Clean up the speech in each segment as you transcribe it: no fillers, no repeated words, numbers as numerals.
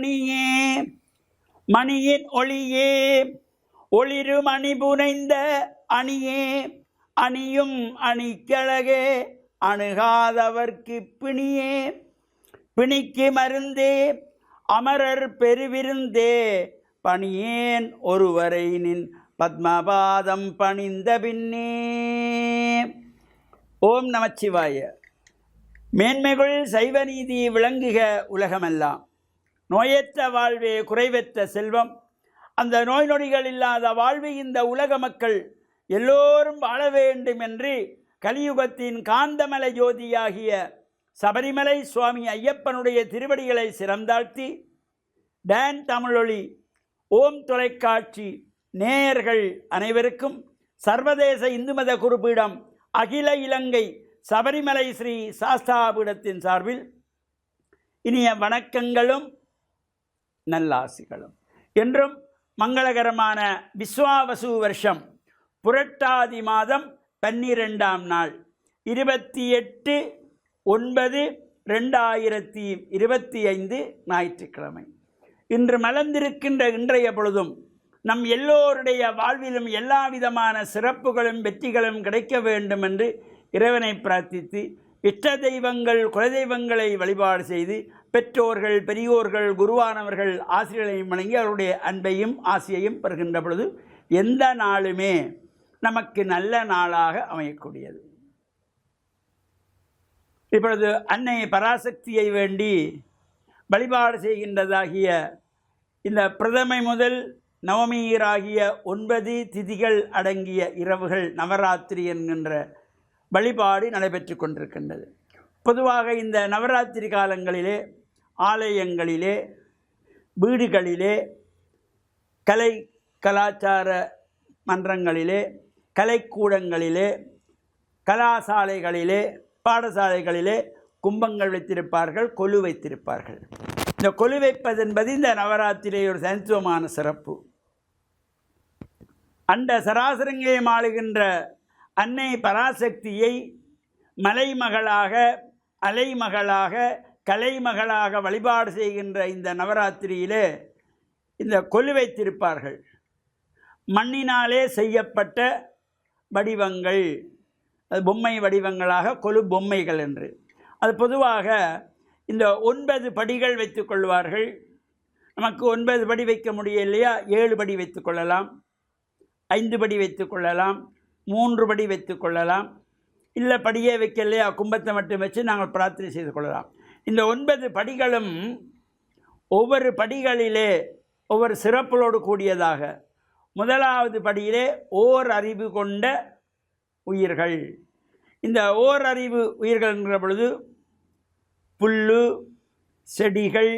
மணியே மணியின் ஒளியே ஒளிரு மணி புனைந்த அணியே அணியும் அணிக்கழகே அணுகாதவர்க்கு பிணியே பிணிக்கு மருந்தே அமரர் பெருவிருந்தே பணியேன் ஒருவரை நின் பத்மபாதம் பணிந்த பின்னே. ஓம் நமச்சிவாய. மேன்மைகள் சைவ நீதி விளங்குக உலகமெல்லாம். நோயற்ற வாழ்வே குறைவற்ற செல்வம். அந்த நோய் நொடிகள் இல்லாத வாழ்வு இந்த உலக மக்கள் எல்லோரும் வாழ வேண்டும் என்று கலியுகத்தின் காந்தமலை ஜோதியாகிய சபரிமலை சுவாமி ஐயப்பனுடைய திருவடிகளை சிறந்தாழ்த்தி டான் தமிழொலி ஓம் தொலைக்காட்சி நேயர்கள் அனைவருக்கும் சர்வதேச இந்து மத குருபீடம் அகில இலங்கை சபரிமலை ஸ்ரீ சாஸ்தாபீடத்தின் சார்பில் இனிய வணக்கங்களும் நல்லாசிகளும். என்றும் மங்களகரமான விஸ்வாவசு வருஷம் புரட்டாதி மாதம் 12ஆம் நாள் 28/9/2025 ஞாயிற்றுக்கிழமை. இன்று மலர்ந்திருக்கின்ற இன்றைய பொழுதும் நம் எல்லோருடைய வாழ்விலும் எல்லா விதமான சிறப்புகளும் வெற்றிகளும் கிடைக்க வேண்டும் என்று இறைவனை பிரார்த்தித்து இஷ்ட தெய்வங்கள் குலதெய்வங்களை வழிபாடு செய்து பெற்றோர்கள் பெரியோர்கள் குருவானவர்கள் ஆசிரியர்களையும் வணங்கி அவருடைய அன்பையும் ஆசையையும் பெறுகின்ற பொழுது எந்த நாளுமே நமக்கு நல்ல நாளாக அமையக்கூடியது. இப்பொழுது அன்னை பராசக்தியை வேண்டி வழிபாடு செய்கின்றதாகிய இந்த பிரதமை முதல் நவமீராகிய 9 திதிகள் அடங்கிய இரவுகள் நவராத்திரி என்கின்ற வழிபாடு நடைபெற்று கொண்டிருக்கின்றது. பொதுவாக இந்த நவராத்திரி காலங்களிலே ஆலயங்களிலே வீடுகளிலே கலை கலாச்சார மன்றங்களிலே கலைக்கூடங்களிலே கலாசாலைகளிலே பாடசாலைகளிலே கும்பங்கள் வைத்திருப்பார்கள், கொலு வைத்திருப்பார்கள். இந்த கொலு வைப்பது என்பது இந்த நவராத்திரியை ஒரு தனித்துவமான சிறப்பு. அந்த சராசரங்கையை ஆளுகின்ற அன்னை பராசக்தியை மலைமகளாக அலைமகளாக கலைமகளாக வழிபாடு செய்கின்ற இந்த நவராத்திரியிலே இந்த கொலு வைத்திருப்பார்கள். மண்ணினாலே செய்யப்பட்ட வடிவங்கள், அது பொம்மை வடிவங்களாக கொலு பொம்மைகள் என்று. அது பொதுவாக இந்த 9 படிகள் வைத்துக் கொள்வார்கள். நமக்கு 9 படி வைக்க முடியலையா, 7 படி வைத்துக் கொள்ளலாம், 5 படி வைத்துக் கொள்ளலாம், 3 படி வைத்துக் கொள்ளலாம். இல்லை படியே வைக்கலையா, கும்பத்தை மட்டும் வச்சு நாங்கள் பிரார்த்தனை செய்து கொள்ளலாம். இந்த 9 படிகளும் ஒவ்வொரு படிகளிலே ஒவ்வொரு சிறப்புகளோடு கூடியதாக. முதலாவது படியிலே ஓர் அறிவு கொண்ட உயிர்கள். இந்த ஓர் அறிவு உயிர்கள் என்கிற பொழுது புல்லு செடிகள்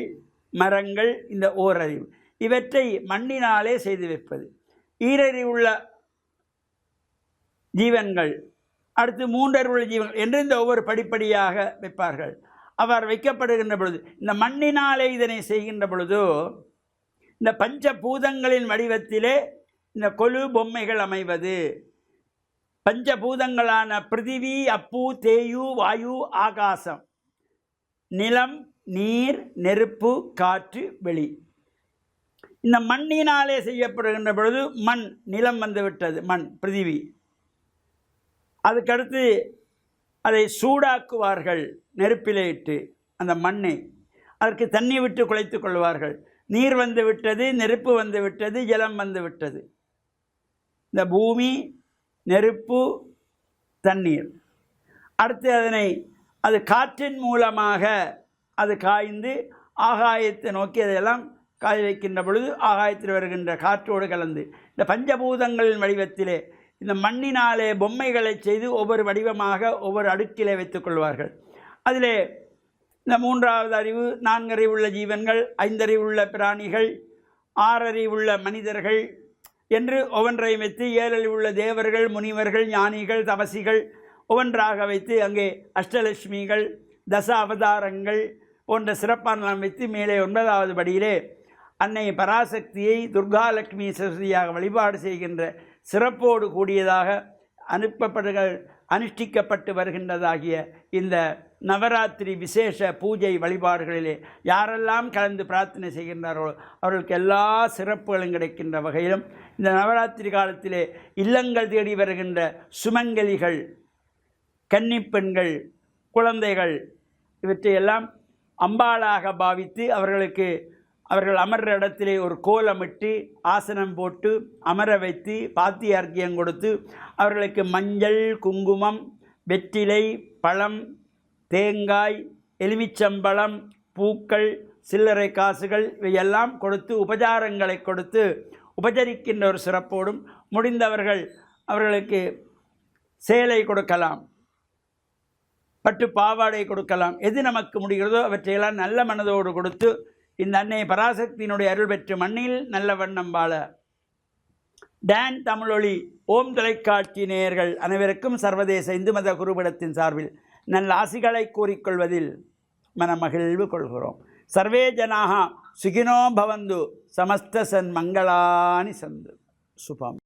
மரங்கள், இந்த ஓர் அறிவு இவற்றை மண்ணினாலே செய்து வைப்பது. ஈரறிவுள்ள ஜீவன்கள், அடுத்து 3 அறிவுள்ள ஜீவன்கள் என்று இந்த ஒவ்வொரு படிப்படியாக வைப்பார்கள். அவர் வைக்கப்படுகின்ற பொழுது இந்த மண்ணினாலே இதனை செய்கின்ற பொழுது இந்த பஞ்சபூதங்களின் வடிவத்திலே இந்த கொலு பொம்மைகள் அமைவது. பஞ்சபூதங்களான பிருத்திவி அப்பு தேயு வாயு ஆகாசம், நிலம் நீர் நெருப்பு காற்று வெளி. இந்த மண்ணினாலே செய்யப்படுகின்ற பொழுது மண், நிலம் வந்துவிட்டது, மண் பிருத்திவி. அதுக்கடுத்து அதை சூடாக்குவார்கள் நெருப்பிலே இட்டு அந்த மண்ணை. அதற்கு தண்ணி விட்டு குழைத்து கொள்வார்கள். நீர் வந்து விட்டது, நெருப்பு வந்து விட்டது, ஜலம் வந்து விட்டது. இந்த பூமி நெருப்பு தண்ணீர். அடுத்து அதனை அது காற்றின் மூலமாக அது காய்ந்து ஆகாயத்தை நோக்கி அதையெல்லாம் காய வைக்கின்ற பொழுது ஆகாயத்தில் வருகின்ற காற்றோடு கலந்து இந்த பஞ்சபூதங்களின் வடிவத்திலே இந்த மண்ணினாலே பொம்மைகளை செய்து ஒவ்வொரு வடிவமாக ஒவ்வொரு அடுக்கிலே வைத்துக் கொள்வார்கள். அதிலே இந்த 3வது அறிவு, 4 அறிவுள்ள ஜீவன்கள், 5 அறிவுள்ள பிராணிகள், 6 அறிவுள்ள மனிதர்கள் என்று ஒவ்வொன்றையும் வைத்து 7 அறிவுள்ள தேவர்கள் முனிவர்கள் ஞானிகள் தபசிகள் ஒவ்வொன்றாக வைத்து அங்கே அஷ்டலட்சுமிகள் தச அவதாரங்கள் போன்ற சிறப்பான வைத்து மேலே 9வது படியிலே அன்னை பராசக்தியை துர்காலட்சுமி சரஸ்வதியாக வழிபாடு செய்கின்ற சிறப்போடு கூடியதாக அனுஷ்டிக்கப்பட்டு வருகின்றதாகிய இந்த நவராத்திரி விசேஷ பூஜை வழிபாடுகளிலே யாரெல்லாம் கலந்து பிரார்த்தனை செய்கின்றார்களோ அவர்களுக்கு எல்லா சிறப்புகளும் கிடைக்கின்ற வகையிலும் இந்த நவராத்திரி காலத்திலே இல்லங்கள் தேடி வருகின்ற சுமங்கலிகள், கன்னிப்பெண்கள், குழந்தைகள் இவற்றையெல்லாம் அம்பாளாக பாவித்து அவர்கள் அமர்ற இடத்திலே ஒரு கோலமிட்டு ஆசனம் போட்டு அமர வைத்து பாத்தியார்க்கியம் கொடுத்து அவர்களுக்கு மஞ்சள், குங்குமம், வெற்றிலை, பழம், தேங்காய், எலுமிச்சம்பழம், பூக்கள், சில்லறை காசுகள் இவையெல்லாம் கொடுத்து உபச்சாரங்களை கொடுத்து உபசரிக்கின்ற ஒரு சிறப்போடும், முடிந்தவர்கள் அவர்களுக்கு சேலை கொடுக்கலாம், பட்டு பாவாடை கொடுக்கலாம், எது நமக்கு முடிகிறதோ அவற்றையெல்லாம் நல்ல மனதோடு கொடுத்து இந்த அன்னை பராசக்தியினுடைய அருள் பெற்று மண்ணில் நல்ல வண்ணம் வாழ டான் தமிழொலி ஓம் தொலைக்காட்சி நேயர்கள் அனைவருக்கும் சர்வதேச இந்து மத குருபீடத்தின் சார்பில் நல்ல ஆசிகளை கூறிக்கொள்வதில் மனமகிழ்வு கொள்கிறோம். சர்வே ஜனாக சுகினோ பவந்து சமஸ்த சன் மங்களானி சந்து சுபம்.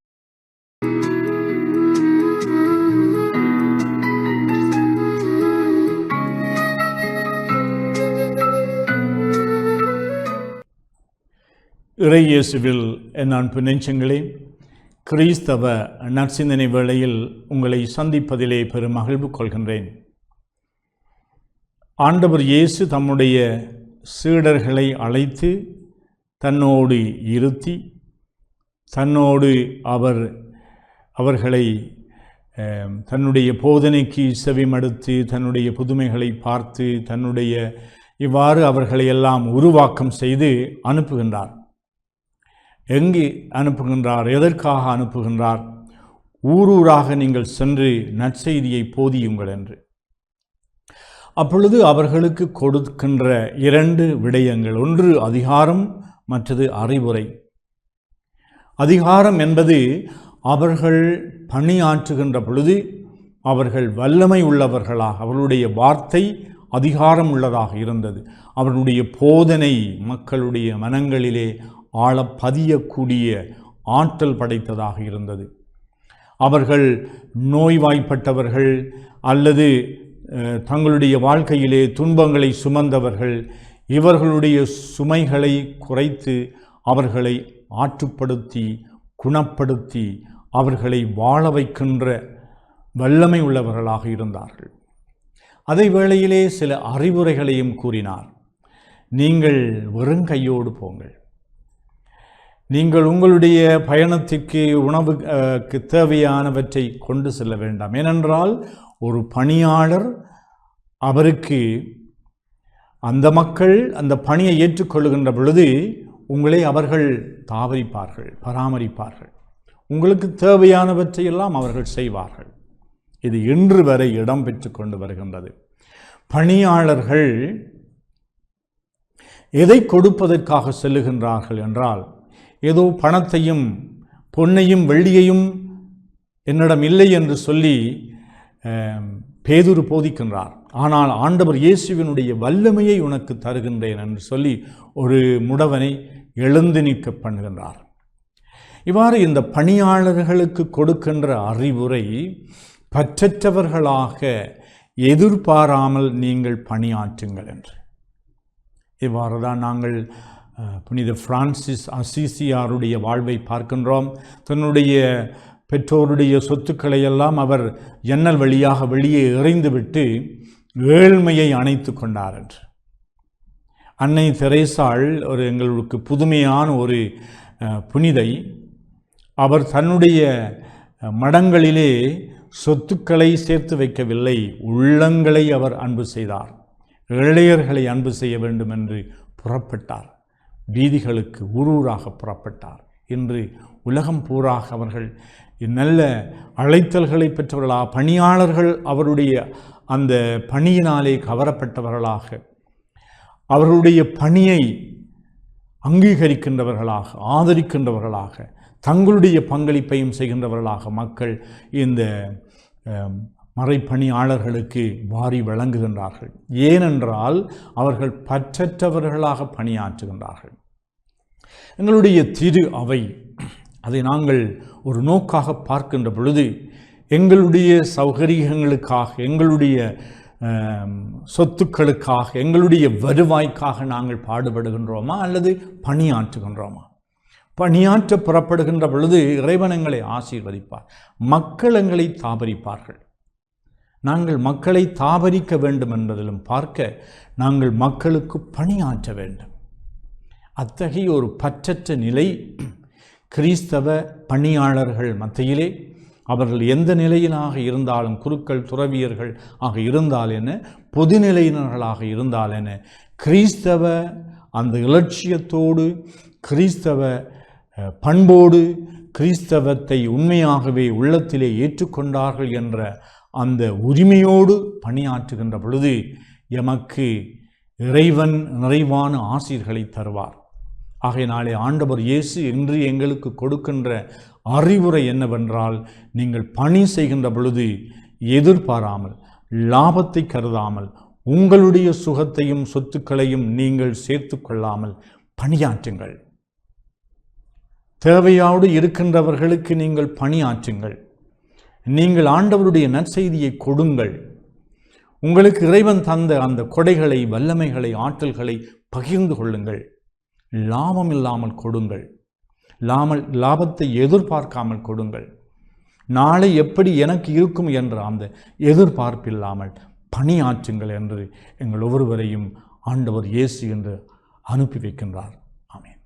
இறையேசுவில் என் அன்பு நெஞ்சங்களே, கிறிஸ்தவ நற்சிந்தனை வேளையில் உங்களை சந்திப்பதிலே பெரும் மகிழ்வு கொள்கின்றேன். ஆண்டவர் இயேசு தம்முடைய சீடர்களை அழைத்து தன்னோடு இருத்தி தன்னோடு அவர்களை தன்னுடைய போதனைக்கு செவிமடுத்து தன்னுடைய புதுமைகளை பார்த்து இவ்வாறு அவர்களை எல்லாம் உருவாக்கம் செய்து அனுப்புகின்றார். எங்கே அனுப்புகின்றார்? எதற்காக அனுப்புகின்றார்? ஊரூராக நீங்கள் சென்று நற்செய்தியை போதியுங்கள் என்று. அப்பொழுது அவர்களுக்கு கொடுக்கின்ற 2 விடயங்கள், ஒன்று அதிகாரம், மற்றது அறிவுரை. அதிகாரம் என்பது அவர்கள் பணியாற்றுகின்ற பொழுது அவர்கள் வல்லமை உள்ளவர்களாக, அவர்களுடைய வார்த்தை அதிகாரம் உள்ளதாக இருந்தது. அவர்களுடைய போதனை மக்களுடைய மனங்களிலே ஆழ பதியக்கூடிய ஆற்றல் படைத்ததாக இருந்தது. அவர்கள் நோய்வாய்ப்பட்டவர்கள் அல்லது தங்களுடைய வாழ்க்கையிலே துன்பங்களை சுமந்தவர்கள், இவர்களுடைய சுமைகளை குறைத்து அவர்களை ஆற்றுப்படுத்தி குணப்படுத்தி அவர்களை வாழ வைக்கின்ற வல்லமை உள்ளவர்களாக இருந்தார்கள். அதே வேளையிலே சில அறிவுரைகளையும் கூறினார். நீங்கள் வெறுங்கையோடு போங்கள். நீங்கள் உங்களுடைய பயணத்திற்கு உணவுக்கு தேவையானவற்றை கொண்டு செல்ல வேண்டாம். ஏனென்றால் ஒரு பணியாளர் அவருக்கு அந்த மக்கள் அந்த பணியை ஏற்றுக்கொள்ளுகின்ற பொழுது உங்களை அவர்கள் தாவரிப்பார்கள், பராமரிப்பார்கள். உங்களுக்கு தேவையானவற்றையெல்லாம் அவர்கள் செய்வார்கள். இது இன்று வரை இடம்பெற்று கொண்டு வருகின்றது. பணியாளர்கள் எதை கொடுப்பதற்காக செல்லுகின்றார்கள் என்றால், ஏதோ பணத்தையும் பொன்னையும் வெள்ளியையும் என்னிடம் இல்லை என்று சொல்லி பேதுரு போதிக்கின்றார். ஆனால் ஆண்டவர் இயேசுவினுடைய வல்லமையை உனக்கு தருகின்றேன் என்று சொல்லி ஒரு முடவனை எழுந்து நிற்க பண்ணுகின்றார். இவ்வாறு இந்த பணியாளர்களுக்கு கொடுக்கின்ற அறிவுரை, பற்றற்றவர்களாக எதிர்பாராமல் நீங்கள் பணியாற்றுங்கள் என்று. இவ்வாறு தான் நாங்கள் புனித பிரான்சிஸ் அசிசியாருடைய வாழ்வை பார்க்கின்றோம். தன்னுடைய பெற்றோருடைய சொத்துக்களை எல்லாம் அவர் ஜன்னல் வழியாக வெளியே எறிந்துவிட்டு ஏழ்மையை அணைத்து கொண்டார் என்று. அன்னை தெரேசாள் எங்களுக்கு புதுமையான ஒரு புனிதை. அவர் தன்னுடைய மடங்களிலே சொத்துக்களை சேர்த்து வைக்கவில்லை, உள்ளங்களை அவர் அன்பு செய்தார். ஏழையர்களை அன்பு செய்ய வேண்டும் என்று புறப்பட்டார். வீதிகளுக்கு ஊரூராக புறப்பட்டார். இன்று உலகம் பூராக அவர்கள் நல்ல அழைத்தல்களை பெற்றவர்களாக, பணியாளர்கள் அவருடைய அந்த பணியினாலே கவரப்பட்டவர்களாக, அவர்களுடைய பணியை அங்கீகரிக்கின்றவர்களாக, ஆதரிக்கின்றவர்களாக, தங்களுடைய பங்களிப்பையும் செய்கின்றவர்களாக மக்கள் இந்த மறைப்பணியாளர்களுக்கு வாரி வழங்குகின்றார்கள். ஏனென்றால் அவர்கள் பற்றற்றவர்களாக பணியாற்றுகின்றார்கள். எங்களுடைய திரு அவை, அதை நாங்கள் ஒரு நோக்காக பார்க்கின்ற பொழுது, எங்களுடைய சௌகரியங்களுக்காக, எங்களுடைய சொத்துக்களுக்காக, எங்களுடைய வருவாய்க்காக நாங்கள் பாடுபடுகின்றோமா அல்லது பணியாற்றுகின்றோமா? பணியாற்ற புறப்படுகின்ற பொழுது இறைவன் எங்களை ஆசீர்வதிப்பார். மக்கள் எங்களை தாபரிப்பார்கள். நாங்கள் மக்களை தாபரிக்க வேண்டும் என்பதிலும் பார்க்க நாங்கள் மக்களுக்கு பணியாற்ற வேண்டும். அத்தகைய ஒரு பற்றற்ற நிலை கிறிஸ்தவ பணியாளர்கள் மத்தியிலே, அவர்கள் எந்த நிலையிலாக இருந்தாலும், குருக்கள் துறவியர்கள் ஆக இருந்தால் என்ன, பொதுநிலையினர்களாக இருந்தால் என்ன, கிறிஸ்தவ அந்த இலட்சியத்தோடு, கிறிஸ்தவ பண்போடு, கிறிஸ்தவத்தை உண்மையாகவே உள்ளத்திலே ஏற்றுக்கொண்டார்கள் என்ற அந்த உரிமையோடு பணியாற்றுகின்ற பொழுது எமக்கு இறைவன் நிறைவான ஆசீர்களை தருவார். ஆகையினாலே ஆண்டவர் இயேசு இன்று எங்களுக்கு கொடுக்கின்ற அறிவுரை என்னவென்றால், நீங்கள் பணி செய்கின்ற பொழுது எதிர்பாராமல், லாபத்தை கருதாமல், உங்களுடைய சுகத்தையும் சொத்துக்களையும் நீங்கள் சேர்த்து கொள்ளாமல் பணியாற்றுங்கள். தேவையோடு இருக்கின்றவர்களுக்கு நீங்கள் பணியாற்றுங்கள். நீங்கள் ஆண்டவருடைய நற்செய்தியை கொடுங்கள். உங்களுக்கு இறைவன் தந்த அந்த கொடைகளை, வல்லமைகளை, ஆற்றல்களை பகிர்ந்து கொள்ளுங்கள். லாபம் இல்லாமல் கொடுங்கள். லாபத்தை எதிர்பார்க்காமல் கொடுங்கள். நாளை எப்படி எனக்கு இருக்கும் என்ற அந்த எதிர்பார்ப்பில்லாமல் பணியாற்றுங்கள் என்று எங்கள் ஒவ்வொருவரையும் ஆண்டவர் இயேசு என்று அனுப்பி வைக்கின்றார். ஆமென்.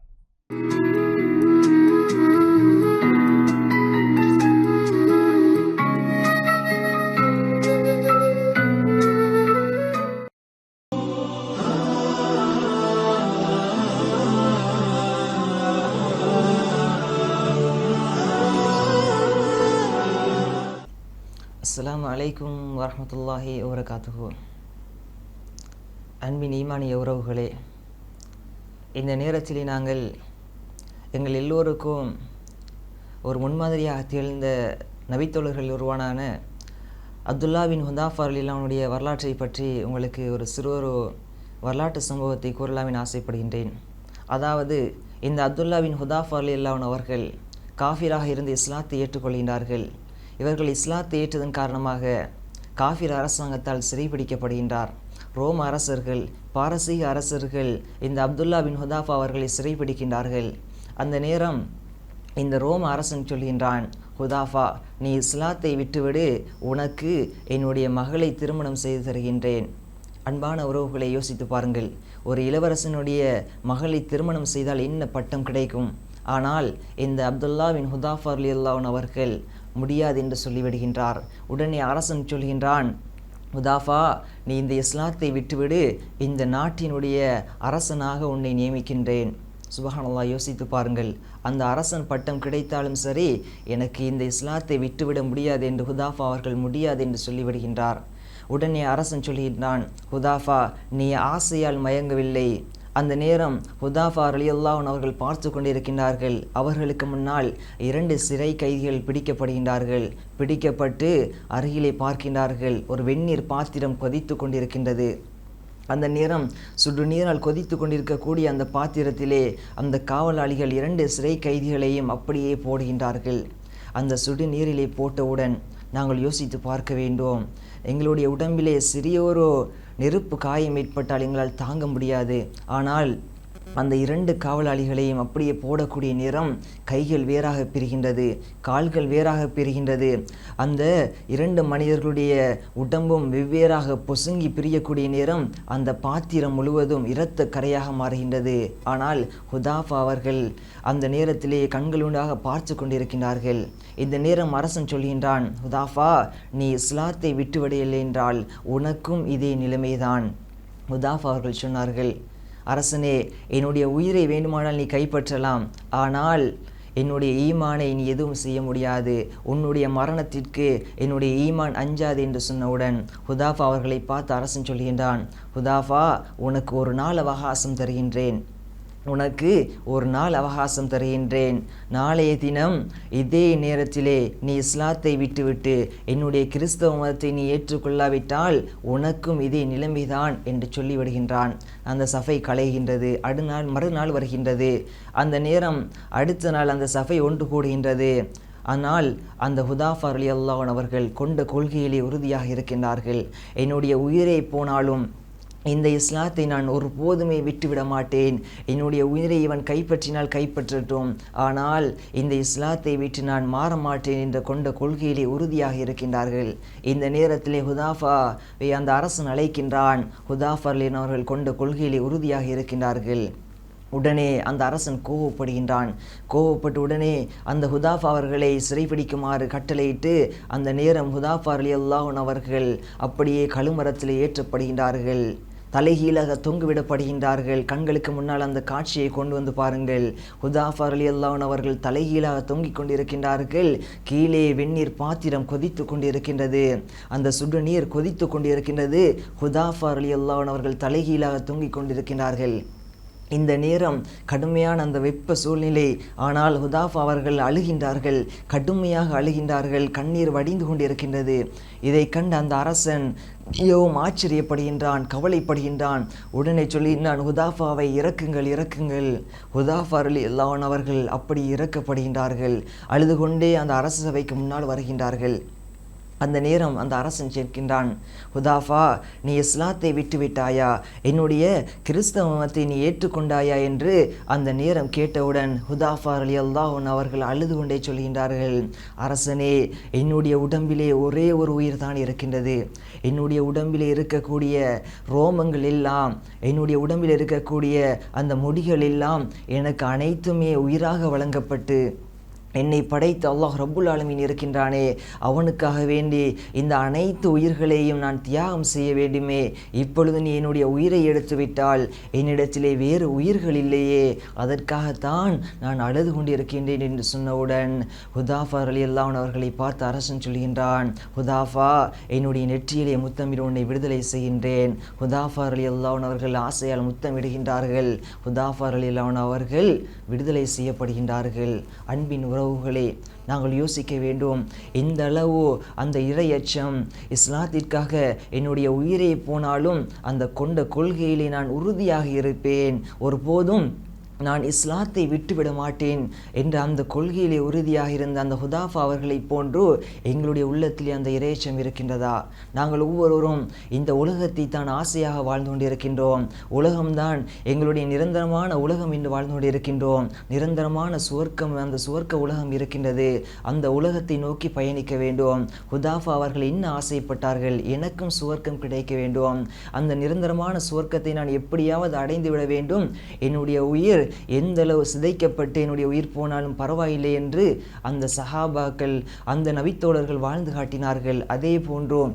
அஸ்ஸலாமு அலைக்கும் வரஹ்மத்துல்லாஹி வபரகாத்துஹு. அன்பின் ஈமானிய உறவுகளே, இந்த நேரத்தில் நாங்கள் எங்கள் எல்லோருக்கும் ஒரு முன்மாதிரியாக திகழ்ந்த நபித்தோழர்கள் உருவானான அப்துல்லா பின் ஹுதாஃபா ரலியல்லாஹுடைய வரலாற்றை பற்றி உங்களுக்கு ஒரு சிறு வரலாற்று சம்பவத்தை கூறலாமின் ஆசைப்படுகின்றேன். அதாவது, இந்த அப்துல்லா பின் ஹுதாஃபா ரலியல்லாஹு அவர்கள் காஃபிராக இருந்து இஸ்லாத்தை ஏற்றுக்கொள்கின்றார்கள். இவர்கள் இஸ்லாத்தை ஏற்றதன் காரணமாக காஃபிர் அரசாங்கத்தால் சிறைபிடிக்கப்படுகின்றார். ரோம அரசர்கள், பாரசீக அரசர்கள் இந்த அப்துல்லா பின் ஹுதாஃபா அவர்களை சிறைபிடிக்கின்றார்கள். அந்த நேரம் இந்த ரோம அரசன் சொல்கின்றான், ஹுதாஃபா, நீ இஸ்லாத்தை விட்டுவிடு, உனக்கு என்னுடைய மகளை திருமணம் செய்து தருகின்றேன். அன்பான உறவுகளை யோசித்து பாருங்கள். ஒரு இளவரசனுடைய மகளை திருமணம் செய்தால் என்ன பட்டம் கிடைக்கும்? ஆனால் இந்த அப்துல்லா பின் ஹுதாஃபா ரலியல்லாஹு அவர்கள் முடியாது என்று சொல்லிவிடுகின்றார். உடனே அரசன் சொல்கின்றான், ஹுதாஃபா, நீ இந்த இஸ்லாத்தை விட்டுவிடு, இந்த நாட்டினுடைய அரசனாக உன்னை நியமிக்கின்றேன். சுபஹானல்லாஹ், யோசித்து பாருங்கள். அந்த அரசன் பட்டம் கிடைத்தாலும் சரி, எனக்கு இந்த இஸ்லாத்தை விட்டுவிட முடியாது என்று ஹுதாஃபா அவர்கள் முடியாது என்று சொல்லிவிடுகின்றார். உடனே அரசன் சொல்கின்றான், ஹுதாஃபா, நீ ஆசையால் மயங்கவில்லை. அந்த நேரம் ஹுதாஃபா ரலியல்லாஹு அவர்கள் பார்த்து கொண்டிருக்கின்றார்கள். அவர்களுக்கு முன்னால் 2 சிறை கைதிகள் பிடிக்கப்படுகின்றார்கள். பிடிக்கப்பட்டு அருகிலே பார்க்கின்றார்கள், ஒரு வெந்நீர் பாத்திரம் கொதித்து கொண்டிருக்கின்றது. அந்த நேரம் சுடுநீரால் கொதித்து கொண்டிருக்கக்கூடிய அந்த பாத்திரத்திலே அந்த காவலாளிகள் 2 சிறை கைதிகளையும் அப்படியே போடுகின்றார்கள். அந்த சுடுநீரிலே போட்டவுடன் நாங்கள் யோசித்து பார்க்க வேண்டும். எங்களுடைய உடம்பிலே சிறியோரோ நெருப்பு காயம் ஏற்பட்டால் எங்களால் தாங்க முடியாது. ஆனால் அந்த 2 காவலாளிகளையும் அப்படியே போடக்கூடிய நேரம் கைகள் வேறாக பிரிகின்றது, கால்கள் வேறாக பிரிகின்றது. அந்த 2 மனிதர்களுடைய உடம்பும் வெவ்வேறாக பொசுங்கி பிரியக்கூடிய நேரம் அந்த பாத்திரம் முழுவதும் இரத்த கரையாக மாறுகின்றது. ஆனால் ஹுதாஃபா அவர்கள் அந்த நேரத்திலே கண்களுண்டாக பார்த்து கொண்டிருக்கின்றார்கள். இந்த நேரம் அரசன் சொல்கின்றான், ஹுதாஃபா, நீ இஸ்லாத்தை விட்டுவிடவில்லை என்றால் உனக்கும் இதே நிலைமைதான். ஹுதாஃபா அவர்கள் சொன்னார்கள், அரசனே, என்னுடைய உயிரை வேண்டுமானால் நீ கைப்பற்றலாம், ஆனால் என்னுடைய ஈமானை நீ எதுவும் செய்ய முடியாது. உன்னுடைய மரணத்திற்கு என்னுடைய ஈமான் அஞ்சாது என்று சொன்னவுடன் ஹுதாஃபா அவர்களை பார்த்து அரசன் சொல்கின்றான், ஹுதாஃபா, உனக்கு ஒரு நாள் அவகாசம் தருகின்றேன். நாளைய தினம் இதே நேரத்திலே நீ இஸ்லாத்தை விட்டுவிட்டு என்னுடைய கிறிஸ்தவ மதத்தை நீ ஏற்றுக்கொள்ளாவிட்டால் உனக்கும் இதே நிலைமைதான் என்று சொல்லிவிடுகின்றான். அந்த சபை கலைகின்றது. மறுநாள் வருகின்றது. அந்த நேரம் அடுத்த நாள் அந்த சபை ஒன்று கூடுகின்றது. ஆனால் அந்த ஹுதாஃபா ரலியல்லாஹு அன்ஹு அவர்கள் கொண்ட கொள்கையிலே உறுதியாக இருக்கின்றார்கள். என்னுடைய உயிரே போனாலும் இந்த இஸ்லாத்தை நான் ஒருபோதுமே விட்டுவிட மாட்டேன். என்னுடைய உயிரை இவன் கைப்பற்றினால் கைப்பற்றட்டும், ஆனால் இந்த இஸ்லாத்தை விட்டு நான் மாற மாட்டேன் என்ற கொண்ட கொள்கையிலே உறுதியாக இருக்கின்றார்கள். இந்த நேரத்திலே ஹுதாஃபாவை அந்த அரசன் அழைக்கின்றான். ஹுதாஃபா அவர்கள் கொண்ட கொள்கையிலே உறுதியாக இருக்கின்றார்கள். உடனே அந்த அரசன் கோவப்படுகின்றான். கோவப்பட்டு உடனே அந்த ஹுதாஃபா அவர்களை சிறைப்பிடிக்குமாறு கட்டளையிட்டு அந்த நேரம் ஹுதாஃபா ரலியல்லாஹு அன்ஹு அவர்கள் அப்படியே கழுமரத்தில் ஏற்றப்படுகின்றார்கள். தலைகீழாக தொங்குவிடப்படுகின்றார்கள். கண்களுக்கு முன்னால் அந்த காட்சியை கொண்டு வந்து பாருங்கள். ஹுதாஃபா ரலியல்லாஹு அன்ஹு அவர்கள் தலைகீழாக தொங்கிக் கொண்டிருக்கின்றார்கள். கீழே வெந்நீர் பாத்திரம் கொதித்து கொண்டிருக்கின்றது. அந்த சுடுநீர் கொதித்து கொண்டிருக்கின்றது. ஹுதாஃபா ரலியல்லாஹு அன்ஹு அவர்கள் தலைகீழாக தொங்கிக் கொண்டிருக்கின்றார்கள். இந்த நேரம் கடுமையான அந்த வெப்ப சூழ்நிலை. ஆனால் ஹுதாஃபா அவர்கள் அழுகின்றார்கள், கடுமையாக அழுகின்றார்கள். கண்ணீர் வடிந்து கொண்டிருக்கின்றது. இதை கண்ட அந்த அரசன் மிகவும் ஆச்சரியப்படுகின்றான், கவலைப்படுகின்றான். உடனே சொல்லினான், ஹுதாஃபாவை இறக்குங்கள், இறக்குங்கள். ஹுதாஃபா ரலியல்லாஹு அன்ஹு அவர்கள் அப்படி இறக்கப்படுகின்றார்கள். அழுது கொண்டே அந்த அரச சபைக்கு முன்னால் வருகின்றார்கள். அந்த நேரம் அந்த அரசன் கேட்கின்றான், ஹுதாஃபா, நீ இஸ்லாத்தை விட்டு விட்டாயா? என்னுடைய கிறிஸ்தவ மதத்தை நீ ஏற்றுக்கொண்டாயா என்று அந்த நேரம் கேட்டவுடன் ஹுதாஃபா ரலியல்லாஹு அன்ஹு அவர்கள் அழுது கொண்டே சொல்கின்றார்கள், அரசனே, என்னுடைய உடம்பிலே ஒரே ஒரு உயிர் தான் இருக்கின்றது. என்னுடைய உடம்பிலே இருக்கக்கூடிய ரோமங்கள் எல்லாம், என்னுடைய உடம்பில் இருக்கக்கூடிய அந்த முடிகள் எல்லாம் எனக்கு அனைத்துமே உயிராக வழங்கப்பட்டு என்னை படைத்த அல்லாஹ் ரப்புல் ஆலமீன் இருக்கின்றானே, அவனுக்காக வேண்டி இந்த அனைத்து உயிர்களையும் நான் தியாகம் செய்ய வேண்டுமே. இப்பொழுது நீ என்னுடைய உயிரை எடுத்து விட்டால் என்னிடத்திலே வேறு உயிர்கள் இல்லையே, அதற்காகத்தான் நான் அழுது கொண்டிருக்கின்றேன் என்று சொன்னவுடன் ஹுதாஃபா ரலியல்லாஹு அன்ஹு அவர்களை பார்த்து அரசன் சொல்கின்றான், ஹுதாஃபா, என்னுடைய நெற்றியிலே முத்தமிட உன்னை விடுதலை செய்கின்றேன். ஹுதாஃபா ரலியல்லாஹு அன்ஹு அவர்கள் ஆசையால் முத்தமிடுகின்றார்கள். ஹுதாஃபா ரலியல்லாஹு அன்ஹு அவர்கள் விடுதலை செய்யப்படுகின்றார்கள். அன்பின் உறவுகளே, நாங்கள் யோசிக்க வேண்டும், இந்த அளவு அந்த இறையச்சம், இஸ்லாத்திற்காக என்னுடைய உயிரே போனாலும் அந்த கொண்ட கொள்கையிலே நான் உறுதியாக இருப்பேன், ஒருபோதும் நான் இஸ்லாத்தை விட்டுவிட மாட்டேன் என்ற அந்த கொள்கையிலே உறுதியாக இருந்த அந்த ஹுதாஃபா அவர்களை போன்று எங்களுடைய உள்ளத்திலே அந்த இறையச்சம் இருக்கின்றதா? நாங்கள் ஒவ்வொருவரும் இந்த உலகத்தை தான் ஆசையாக வாழ்ந்து கொண்டிருக்கின்றோம். உலகம்தான் எங்களுடைய நிரந்தரமான உலகம் என்று வாழ்ந்து கொண்டிருக்கின்றோம். நிரந்தரமான சுவர்க்கம், அந்த சுவர்க்க உலகம் இருக்கின்றது. அந்த உலகத்தை நோக்கி பயணிக்க வேண்டும். ஹுதாஃபா அவர்கள் என்ன ஆசைப்பட்டார்கள்? எனக்கும் சுவர்க்கம் கிடைக்க வேண்டும். அந்த நிரந்தரமான சுவர்க்கத்தை நான் எப்படியாவது அடைந்து விட வேண்டும். என்னுடைய உயிர் எந்தளவு சிதைக்கப்பட்டு என்னுடைய உயிர் போனாலும் பரவாயில்லை என்று அந்த சஹாபாக்கள், அந்த நபித்தோழர்கள் வாழ்ந்து காட்டினார்கள். அதே போன்றோம்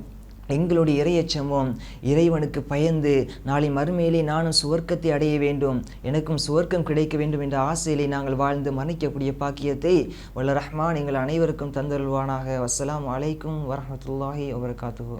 எங்களுடைய இறையச்சமும் இறைவனுக்கு பயந்து நாளை மறுமையிலே நானும் சுவர்க்கத்தை அடைய வேண்டும், எனக்கும் சுவர்க்கம் கிடைக்க வேண்டும் என்ற ஆசையிலே நாங்கள் வாழ்ந்து மன்னிக்கக்கூடிய பாக்கியத்தை வல்ல ரஹ்மான் எங்கள் அனைவருக்கும் தந்தருள்வானாக. வஸ்ஸலாமு அலைக்கும் வரஹ்மத்துல்லாஹி வபரகாத்துஹு.